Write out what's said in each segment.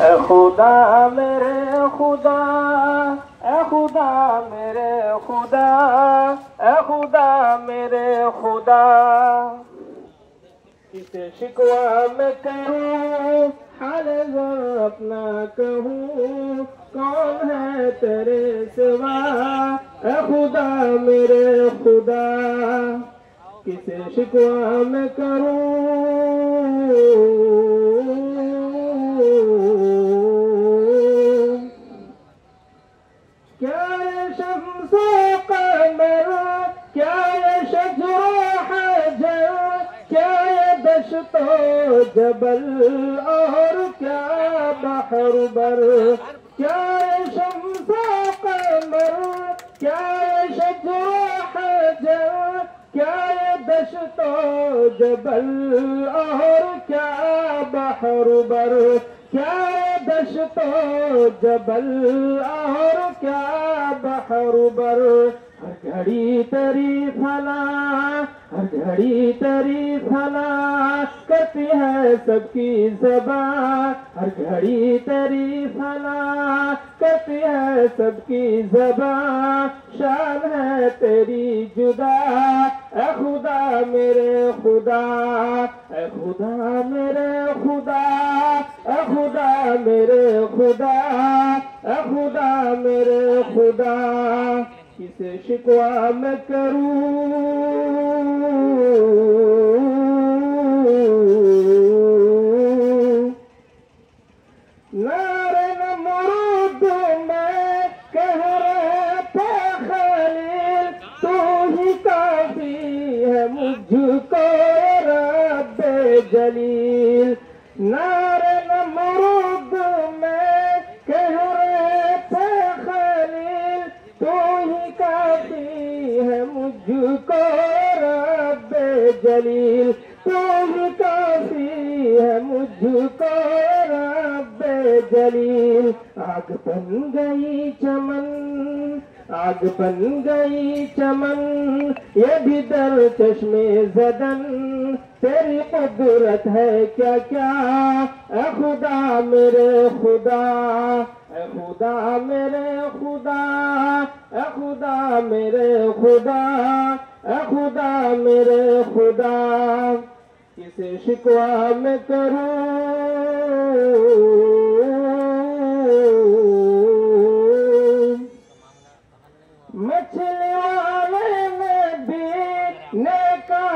اے خدا میرے خدا، اے خدا میرے خدا، اے خدا میرے خدا، کسے شکوہ میں کروں حال ذرا اپنا کہوں، کون ہے تیرے سوا اے خدا میرے خدا، کسے شکوہ میں کروں، کیا یہ شمس و قمر، کیا یہ شجر و حجر، کیا یہ دشت و جبل اور کیا بحر بر، کیا یہ شمس و قمر، کیا یہ شجر و حجر، کیا یہ دشت و جبل اور کیا بحر بر، کیا یہ دشت و جبل اور کیا بحر بر، ہر گھڑی تیری فنا، ہر گھڑی تیری فنا کرتی ہے سب کی زبان، ہر گھڑی تیری فنا کرتی ہے سب کی زبان، شان ہے تیری جدا اے خدا میرے خدا، اے خدا میرے خدا، اے خدا میرے خدا، اے خدا میرے خدا، کسے شکوہ میں کروں، نعرے نمرود میں کہہ رہے تھے خلیل، تو ہی کافی ہے مجھ کو رب جلیل، نعرے نمرود میں کہہ رہے تھے خلیل، تو ہی کافی ہے مجھ کو رب جلیل، تو ہی کافی ہے مجھ کو رب جلیل، آگ بن گئی چمن، آگ بن گئی چمن، یہ بھی در چشم زدن، تیری قدرت ہے کیا کیا اے خدا میرے خدا، اے خدا میرے خدا، اے خدا میرے خدا، اے خدا میرے خدا، کسے شکوہ میں کروں، مچھلی والے نے بھی نیکا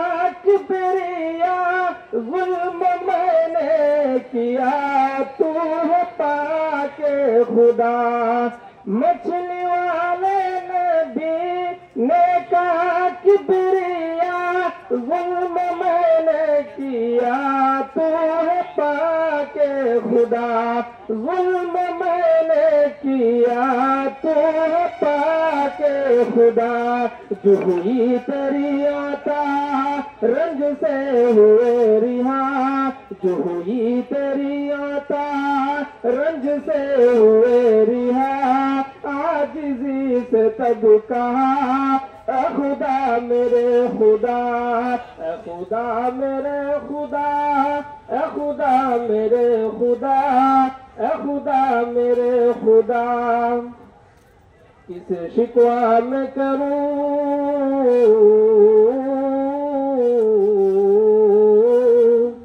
کبریا، ظلم میں نے کیا تو ہے پاک خدا، مچھلی والے نے بھی نیکا کبریا، ظلم میں نے کیا تو ہے پاک خدا، ظلم میں نے کیا تو ہے پاک خدا، جو ہوئی تیری عطا رنج سے ہوئے رہا، جو ہوئی تیری عطا رنج سے ہوئے رہا، عاجزی سے تب کہا اے خدا میرے خدا، اے خدا میرے خدا، اے خدا میرے خدا، اے خدا میرے خدا، کسے شکوہ میں کروں،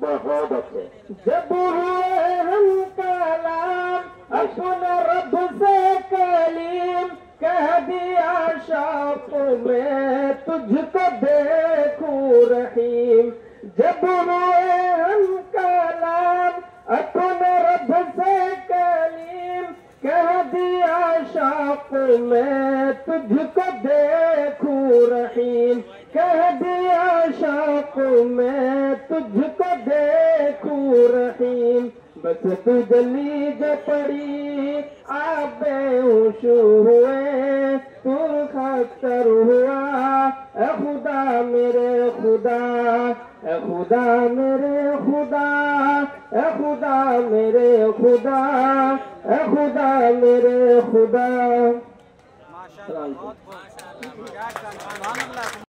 بہت اچھے، جب ہوئے ہم کلام اپنے رب سے کلیم، کہہ دیا شوق میں تجھ کو دیکھوں رحیم، جب ہوئے ہم کلام اپنے رب سے کلیم، کہہ دیا شوق میں تجھ کو دیکھوں رحیم، کہہ دیا شوق میں تجھ کو دیکھوں رحیم، بس تجلی جو پڑی آب ہوش ہوئے، تو خطر ہوا اے خدا میرے خدا، اے خدا میرے خدا، اے خدا میرے خدا، اے خدا میرے خدا۔